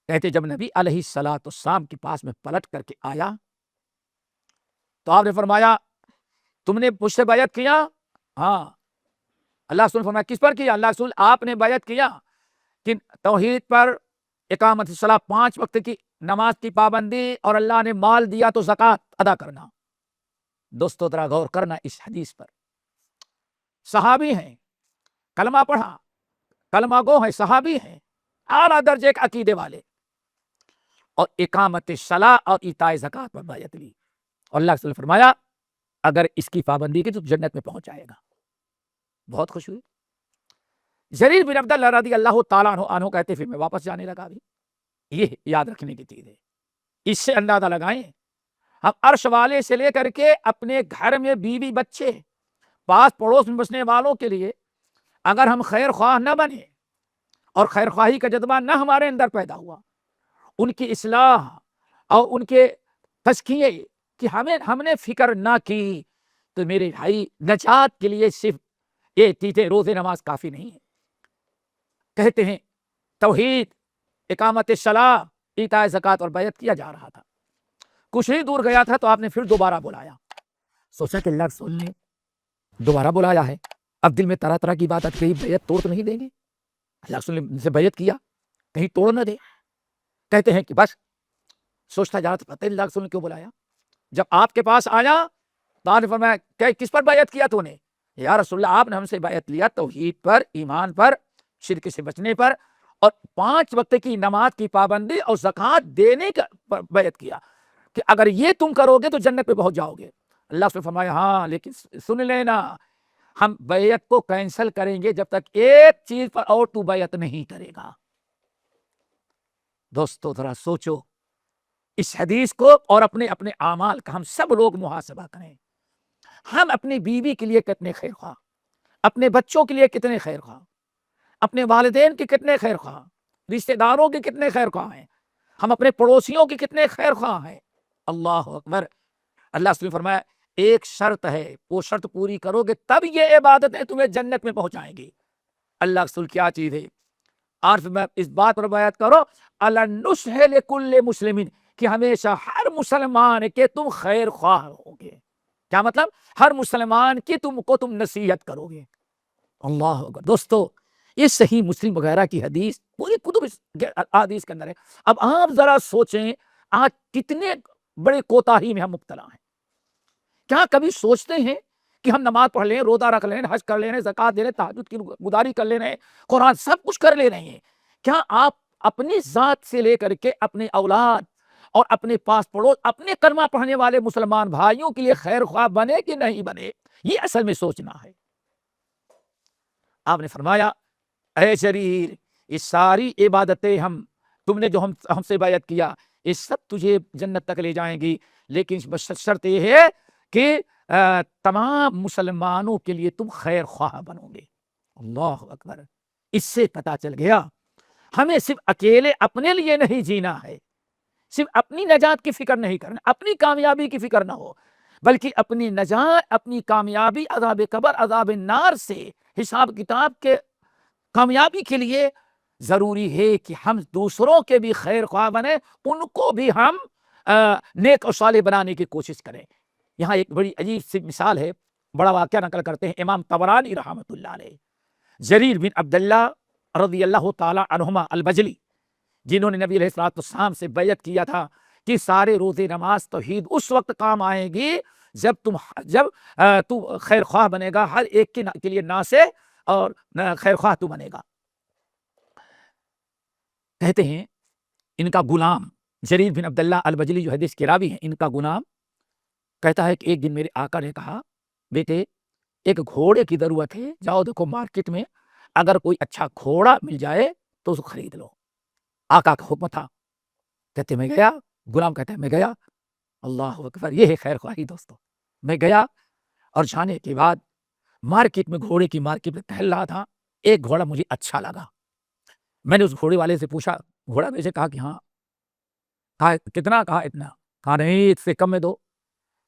کہتے جب نبی علیہ السلام کے پاس میں پلٹ کر کے آیا تو آپ نے فرمایا تم نے مجھ سے بیعت کیا؟ ہاں۔ اللہ رسول فرمایا کس پر کیا؟ اللہ رسول آپ نے بیعت کیا کہ توحید پر، اقامت الصلاۃ 5 وقت کی نماز کی پابندی، اور اللہ نے مال دیا تو زکوٰۃ ادا کرنا۔ دوستو ذرا غور کرنا اس حدیث پر۔ صحابی ہیں، کلمہ پڑھا، کلمہ گو ہیں، صحابی ہیں، اعلیٰ درجے کے عقیدے والے، اور اقامت الصلاۃ اور ایتاء زکوٰۃ پر بیعت لی، اور اللہ رسول نے فرمایا اگر اس کی پابندی کی تو جنت میں پہنچ جائے گا۔ بہت خوش ہوئی۔ جریر بن عبداللہ رضی اللہ تعالیٰ عنہ کہتے پھر میں واپس جانے لگا۔ بھی یہ یاد رکھنے کی چیز ہے، اس سے اندازہ لگائیں ہم عرش والے سے لے کر کے اپنے گھر میں بیوی بچے، پاس پڑوس میں بسنے والوں کے لیے اگر ہم خیر خواہ نہ بنے اور خیر خواہی کا جذبہ نہ ہمارے اندر پیدا ہوا، ان کی اصلاح اور ان کے تزکیے کہ ہم نے فکر نہ کی، تو میرے بھائی نجات کے لیے صرف یہ تیتے روزے نماز کافی نہیں ہے۔ کہتے ہیں توحید، اقامت صلاح، ایتاء زکوٰۃ اور بیعت کیا جا رہا تھا، کچھ ہی دور گیا تھا تو آپ نے پھر دوبارہ بلایا۔ سوچا کہ اللہ رسول نے دوبارہ بلایا ہے، اب دل میں طرح طرح کی بات آتی، کہیں بیعت توڑ تو نہیں دیں گے، اللہ رسول نے ان سے بیعت کیا کہیں توڑ نہ دے۔ کہتے ہیں کہ بس سوچتا جا رہا تھا، پتہ نہیں اللہ رسول نے کیوں بلایا۔ جب آپ کے پاس آیا تو آپ نے فرمایا کہ کس پر بیعت کیا تو نے؟ یا رسول اللہ آپ نے ہم سے بیعت لیا توحید پر، ایمان پر، شرک سے بچنے پر، اور 5 وقت کی نماز کی پابندی اور زکوٰۃ دینے کا بیعت کیا کہ اگر یہ تم کرو گے تو جنت پہ پہنچ جاؤ گے۔ اللہ سے فرمایا ہاں لیکن سن لینا، ہم بیعت کو کینسل کریں گے جب تک ایک چیز پر اور تو بیعت نہیں کرے گا۔ دوستو ذرا سوچو اس حدیث کو اور اپنے اعمال کا ہم سب لوگ محاسبہ کریں۔ ہم اپنی بیوی کے لیے کتنے خیر خواہ، اپنے بچوں کے لیے کتنے خیر خواہ، اپنے والدین کے کتنے خیر خواہ، رشتہ داروں کے کتنے خیر خواہ ہیں، ہم اپنے پڑوسیوں کے کتنے خیر خواہ ہیں۔ اللہ اکبر۔ اللہ نے فرمایا ایک شرط ہے، وہ شرط پوری کرو گے تب یہ عبادتیں تمہیں جنت میں پہنچائیں گی۔ اللہ رسول کیا چیز ہے؟ اور میں اس بات پر بیعت کرو النصح لکل مسلمین، کہ ہمیشہ ہر مسلمان کے تم خیر خواہ ہوگے۔ کیا مطلب؟ ہر مسلمان کی تم نصیحت کرو گے۔ اللہ اکبر۔ دوستو یہ صحیح مسلم وغیرہ کی حدیث پوری کتب حدیث کے اندر ہے۔ اب آپ ذرا سوچیں آج کتنے بڑے کوتاہی میں ہم مبتلا ہیں۔ کیا کبھی سوچتے ہیں کہ ہم نماز پڑھ لیں، روزہ رکھ لیں، حج کر لیں، زکوٰۃ دے لیں، تہجد کی گزاری کر لے رہے ہیں، قرآن سب کچھ کر لے رہے ہیں، کیا آپ اپنی ذات سے لے کر کے اپنے اولاد اور اپنے پاس پڑوس، اپنے کلمہ پڑھنے والے مسلمان بھائیوں کے لیے خیر خواہ بنے کہ نہیں بنے؟ یہ اصل میں سوچنا ہے۔ آپ نے فرمایا اے جریر یہ ساری عبادتیں تم نے جو ہم سے بیعت کیا یہ سب تجھے جنت تک لے جائیں گی، لیکن بس شرط یہ ہے کہ تمام مسلمانوں کے لیے تم خیر خواہ بنو گے۔ اللہ اکبر! اس سے پتا چل گیا ہمیں صرف اکیلے اپنے لیے نہیں جینا ہے، صرف اپنی نجات کی فکر نہیں کرنا، اپنی کامیابی کی فکر نہ ہو، بلکہ اپنی نجات، اپنی کامیابی عذاب قبر، عذاب نار سے، حساب کتاب کے کامیابی کے لیے ضروری ہے کہ ہم دوسروں کے بھی خیر خواہ بنیں، ان کو بھی ہم نیک اور صالح بنانے کی کوشش کریں۔ یہاں ایک بڑی عجیب سی مثال ہے، بڑا واقعہ نقل کرتے ہیں امام طبرانی رحمۃ اللہ علیہ۔ جریر بن عبداللہ رضی اللہ تعالی عنہما البجلی، جنہوں نے نبی علیہ الصلوۃ والسلام سے بیعت کیا تھا کہ سارے روزے نماز توحید اس وقت کام آئے گی جب تو خیر خواہ بنے گا، ہر ایک کے لیے ناصح اور خیر خواہ تو بنے گا۔ کہتے ہیں ان کا غلام جریر بن عبداللہ البجلی جو حدیث کے راوی ہیں، ان کا غلام کہتا ہے کہ ایک دن میرے آقا نے کہا، بیٹے ایک گھوڑے کی ضرورت ہے، جاؤ دیکھو مارکیٹ میں اگر کوئی اچھا گھوڑا مل جائے تو اس کو خرید لو۔ آقا کا حکم تھا، کہتے میں گیا، غلام کہتا ہے میں گیا، اللہ اکبر! یہ ہے خیر خواہی دوستو۔ میں گیا اور جانے کے بعد مارکیٹ میں، گھوڑے کی مارکیٹ میں ٹہل رہا تھا، ایک گھوڑا مجھے اچھا لگا۔ میں نے اس گھوڑے والے سے پوچھا، گھوڑا مجھے کہا کہ ہاں، کہا کتنا؟ کہا اتنا، کہا نہیں اس سے کم میں دو۔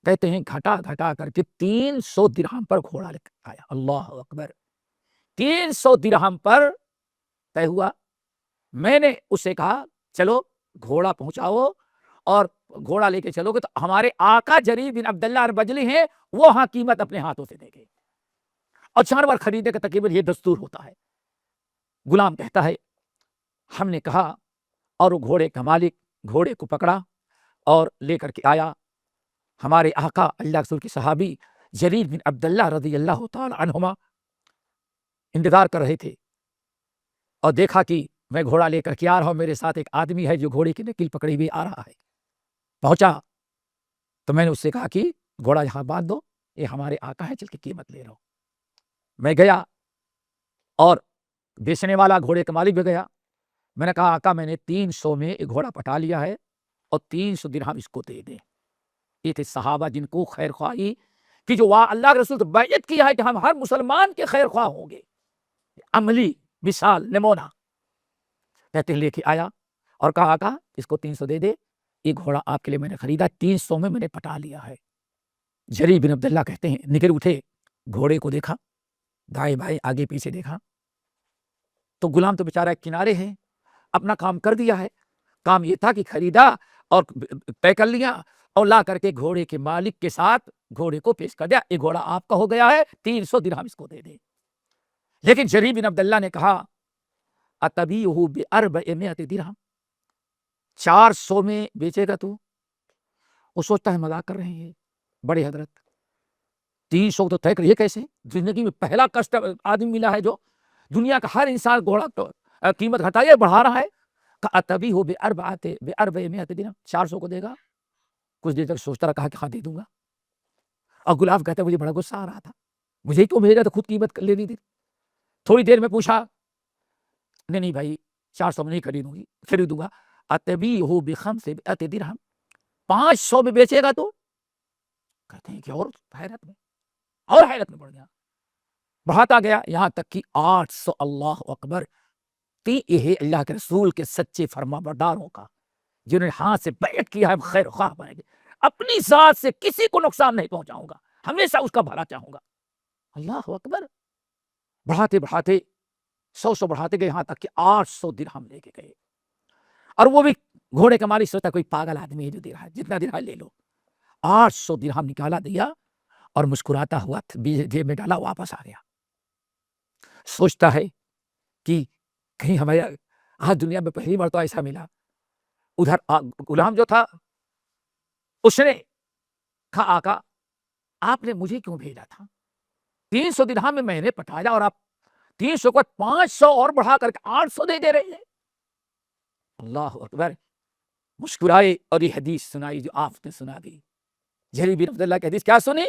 کہتے ہیں گھٹا کر کے 300 درہم پر گھوڑا لے کر آیا۔ اللہ اکبر! 300 درہم پر طے ہوا۔ میں نے اس سے کہا چلو گھوڑا پہنچاؤ، اور گھوڑا لے کے چلو گے تو ہمارے آقا جریر بن عبداللہ البجلی ہیں، وہ ہاں قیمت اپنے ہاتھوں سے دیں گے، اور جانور خریدنے کا تقریباً یہ دستور ہوتا ہے۔ غلام کہتا ہے ہم نے کہا، اور وہ گھوڑے کا مالک گھوڑے کو پکڑا اور لے کر کے آیا۔ ہمارے آقا اللہ رسول کے صحابی جریر بن عبداللہ رضی اللہ تعالی عنہما انتظار کر رہے تھے، اور دیکھا کہ میں گھوڑا لے کر کے آ رہا ہوں، میرے ساتھ ایک آدمی ہے جو گھوڑے کی نکیل پکڑی ہوئی آ رہا ہے۔ پہنچا تو میں نے اس سے کہا کہ گھوڑا یہاں باندھ دو، یہ ہمارے آقا ہے، چل کے قیمت لے لو۔ میں گیا اور بیچنے والا گھوڑے کا مالک بھی گیا۔ میں نے کہا آقا میں نے 300 میں ایک گھوڑا پٹا لیا ہے، اور 300 درہم اس کو دے دیں۔ یہ تھے صحابہ جن کو خیر خواہی کہ جو اللہ کے رسول سے بیعت کیا ہے کہ ہم ہر مسلمان کے خیر خواہ ہوں گے۔ عملی مثال، نمونہ۔ کہتے ہیں لے کے آیا اور کہا آقا اس کو 300 دے دے، یہ گھوڑا آپ کے لیے میں نے خریدا، 300 میں نے پٹا لیا ہے۔ جریر بن عبداللہ کہتے ہیں نکل اٹھے، گھوڑے کو دیکھا، دائیں بائیں آگے پیچھے دیکھا، تو غلام تو بیچارہ کنارے ہے، اپنا کام کر دیا ہے۔ کام یہ تھا کہ خریدا اور طے کر لیا، اور لا کر کے گھوڑے کے مالک کے ساتھ گھوڑے کو پیش کر دیا، یہ گھوڑا آپ کا ہو گیا ہے، 300 درہم اس کو دے دے۔ لیکن جریر بن عبداللہ نے کہا اتبیعہ ب400 درہم، 400 میں بیچے گا تو؟ وہ سوچتا ہے مذاق کر رہے ہیں بڑے حضرت، 300 تو طے کر، یہ کیسے؟ زندگی میں پہلا کسٹمر آدمی ملا ہے جو دنیا کا ہر انسان گھوڑا قیمت گھٹائے بڑھا رہا ہے۔ اتبیعہ ب400 درہم، 400 کو دے گا؟ کچھ دیر تک سوچتا رہا، کہا کہ ہاں دے دوں گا۔ اور غلام کہتا ہے مجھے بڑا غصہ آ رہا تھا، مجھے کیوں بھیجا تو خود قیمت لینی تھی۔ تھوڑی دیر میں پوچھا، نہیں بھائی 400 میں نہیں خریدوں گا۔ اتبیعہ ب500 درہم، 500 میں بیچے گا تو؟ کہتے ہیں کہ اور حیرت میں پڑ گیا، بڑھاتا گیا یہاں تک کہ 800۔ اللہ اکبر! یہ ہے اللہ کے رسول کے سچے فرما برداروں کا، جنہوں نے ہاتھ سے بیعت کیا ہے خیر خواہ بنیں گے، اپنی ذات سے کسی کو نقصان نہیں پہنچاؤں گا، ہمیشہ اس کا بھلا چاہوں گا۔ اللہ اکبر! بڑھاتے 100 بڑھاتے گئے، یہاں تک کہ 800 درہم لے کے گئے۔ اور وہ بھی گھوڑے کا مالک سوچتا کوئی پاگل آدمی ہے جو دے رہا ہے، جتنا دے رہا ہے لے لو۔ 800 درہم نکالا، دیا، اور مسکراتا ہوا جیب میں ڈالا، واپس آ گیا۔ سوچتا ہے کہ کہیں ہمیں آج دنیا میں پہلی مرتبہ ایسا ملا۔ ادھر غلام جو تھا اس نے کہا آقا آپ نے مجھے کیوں بھیجا تھا؟ 300 درہم میں نے پٹایا، اور آپ 300 کو 500 اور بڑھا کر کے 800 دے رہے ہیں۔ اللہ اکبر! مسکرائے اور یہ حدیث سنائی جو آپ نے سنا دی۔ جریر بن عبداللہ کی حدیث کیا سنی؟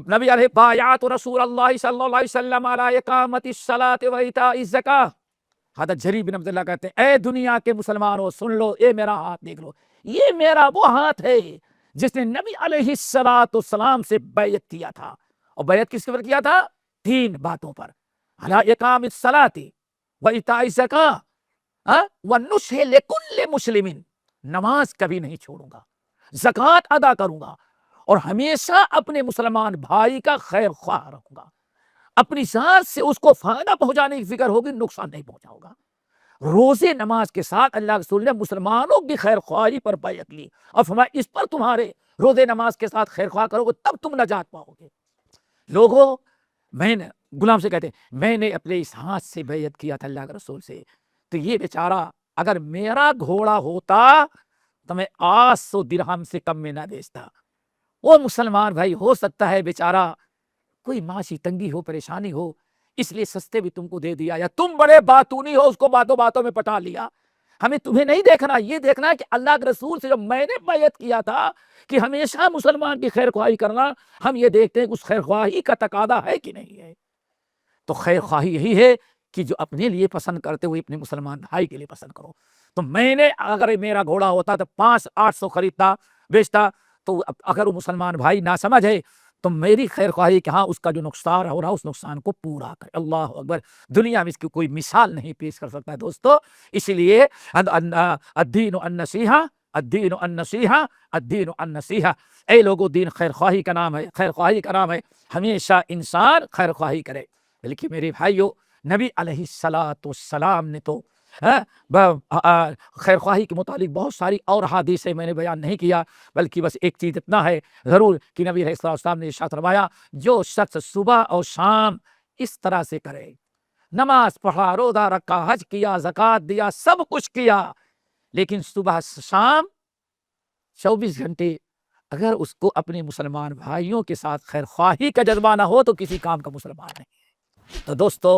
نبی علیہ بایعت رسول اللہ صلی اللہ علیہ وسلم علی اقامت الصلاۃ و ایتاء الزکاۃ۔ حضرت جریر بن عبداللہ کہتے ہیں اے دنیا کے مسلمانوں سن لو، یہ میرا ہاتھ دیکھ لو، یہ میرا وہ ہاتھ ہے جس نے نبی علیہ السلام سے بیعت کیا تھا. اور بیعت کس پر کیا تھا؟ 3 باتوں پر. علی اقام الصلاۃ و ایتاء الزکاۃ و نصح لکل مسلم. نماز کبھی نہیں چھوڑوں گا، زکوٰۃ ادا کروں گا، اور ہمیشہ اپنے مسلمان بھائی کا خیر خواہ رہوں گا. اپنی ذات سے اس کو فائدہ پہنچانے کی فکر ہوگی، نقصان نہیں پہنچاؤں گا. روزے نماز کے ساتھ اللہ کے رسول نے مسلمانوں کی خیر خواہی پر بیعت لی اور فرمایا اس پر تمہارے روزے نماز کے ساتھ خیر خواہ کرو گے تب تم نجات پاؤ گے. لوگوں، میں نے غلام سے کہتے ہیں میں نے اپنے اس ہاتھ سے بیعت کیا تھا اللہ کے رسول سے، تو یہ بیچارہ اگر میرا گھوڑا ہوتا تو میں 800 درہم سے کم میں نہ بیچتا. وہ مسلمان بھائی ہو سکتا ہے بیچارہ کوئی معاشی تنگی ہو، پریشانی ہو، اس لیے سستے بھی تم کو دے دیا، یا تم بڑے باتونی ہو اس کو باتوں باتوں میں پٹا لیا. ہمیں تمہیں نہیں دیکھنا، یہ دیکھنا کہ اللہ کے رسول سے جو میں نے بیعت کیا تھا کہ ہمیشہ مسلمان کی خیر خواہی کرنا، ہم یہ دیکھتے ہیں کہ اس خیر خواہی کا تقاضا ہے کہ نہیں ہے. تو خیر خواہی یہی ہے کہ جو اپنے لیے پسند کرتے ہوئے اپنے مسلمان بھائی کے لیے پسند کرو. تو میں نے اگر میرا گھوڑا ہوتا تو 500-800 خریدتا بیچتا، تو اگر وہ مسلمان بھائی نہ سمجھ ہے تو میری خیر خواہی کہ ہاں اس کا جو نقصان ہو رہا اس نقصان کو پورا کرے. اللہ اکبر. دنیا میں اس کی کوئی مثال نہیں پیش کر سکتا ہے دوستو. اس لیے الدین النصیحہ، الدین النصیحہ، الدین النصیحہ. اے لوگو، دین خیر خواہی کا نام ہے، خیر خواہی کا نام ہے. ہمیشہ انسان خیر خواہی کرے. بلکہ میرے بھائیو، نبی علیہ السلام نے تو خیر خواہی کے متعلق بہت ساری اور حدیثیں میں نے بیان نہیں کیا، بلکہ بس ایک چیز اتنا ہے ضرور کہ نبی علیہ السلام نے ارشاد فرمایا جو شخص صبح اور شام اس طرح سے کرے، نماز پڑھا، روزہ رکھا، حج کیا، زکوٰۃ دیا، سب کچھ کیا، لیکن صبح شام 24 گھنٹے اگر اس کو اپنے مسلمان بھائیوں کے ساتھ خیر خواہی کا جذبہ نہ ہو تو کسی کام کا مسلمان نہیں. تو دوستو،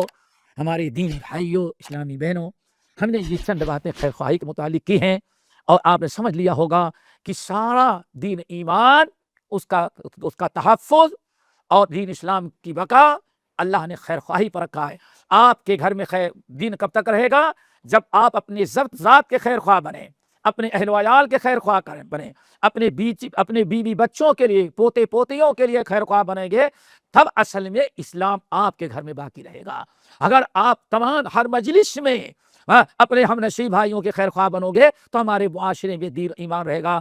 ہمارے دینی بھائیوں، اسلامی بہنوں، ہم نے یہ چند باتیں خیر خواہی کے متعلق کی ہیں، اور آپ نے سمجھ لیا ہوگا کہ سارا دین ایمان، اس کا تحفظ اور دین اسلام کی بقا اللہ نے خیر خواہی پر رکھا ہے. آپ کے گھر میں خیر دین کب تک رہے گا؟ جب آپ اپنے ذات کے خیر خواہ بنیں، اپنے اہل و عیال کے خیر خواہ بنیں، اپنے بیوی بچوں کے لیے، پوتے پوتیوں کے لیے خیر خواہ بنیں گے، تب اصل میں اسلام آپ کے گھر میں باقی رہے گا. اگر آپ تمام ہر مجلس میں اپنے ہم نشیں بھائیوں کے خیر خواہ بنو گے تو ہمارے معاشرے میں دین ایمان رہے گا.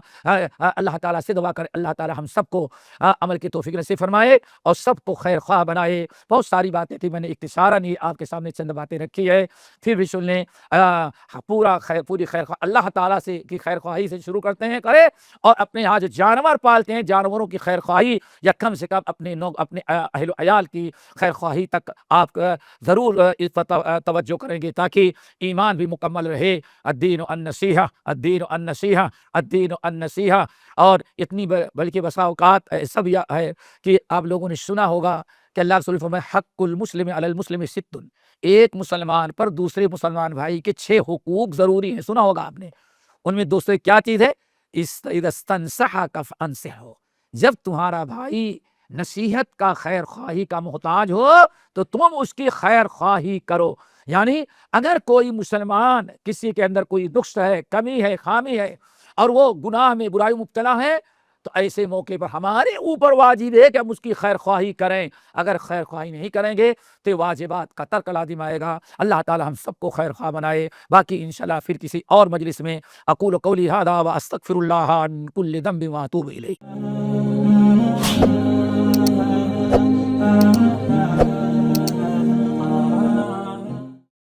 اللہ تعالیٰ سے دعا کرے اللہ تعالیٰ ہم سب کو عمل کی توفیق نصیب فرمائے اور سب کو خیر خواہ بنائے. بہت ساری باتیں تھی، میں نے اختصاراً آپ کے سامنے چند باتیں رکھی ہے، پھر بھی سن لیں. پوری خیر خواہ اللہ تعالیٰ سے کی خیر خواہی سے شروع کرتے ہیں، کرے، اور اپنے یہاں جو جانور پالتے ہیں جانوروں کی خیر خواہی، یا کم سے کم اپنے اہل و عیال کی خیر خواہی تک آپ ضرور توجہ کریں گے تاکہ ایمان بھی مکمل رہے. الدین النصیحہ، الدین النصیحہ، الدین النصیحہ. اور اتنی بلکہ بسا اوقات ایسا بھی ہے کہ آپ لوگوں نے سنا ہوگا کہ اللہ رسول فرمایا حق المسلم علی المسلم ست. ایک مسلمان پر دوسرے مسلمان بھائی کے 6 حقوق ضروری ہیں. سنا ہوگا آپ نے. ان میں دوسرے کیا چیز ہے؟ اذا استنصحک فانصحہ. جب تمہارا بھائی نصیحت کا، خیر خواہی کا محتاج ہو تو تم اس کی خیر خواہی کرو. یعنی اگر کوئی مسلمان کسی کے اندر کوئی نقص ہے، کمی ہے، خامی ہے، اور وہ گناہ میں، برائی مبتلا ہے، تو ایسے موقع پر ہمارے اوپر واجب ہے کہ ہم اس کی خیر خواہی کریں. اگر خیر خواہی نہیں کریں گے تو واجبات کا ترک لازم آئے گا. اللہ تعالی ہم سب کو خیر خواہ بنائے. باقی انشاءاللہ پھر کسی اور مجلس میں. اقول قولی ھذا واستغفر اللہ عن کل ذنب واتوب الیہ.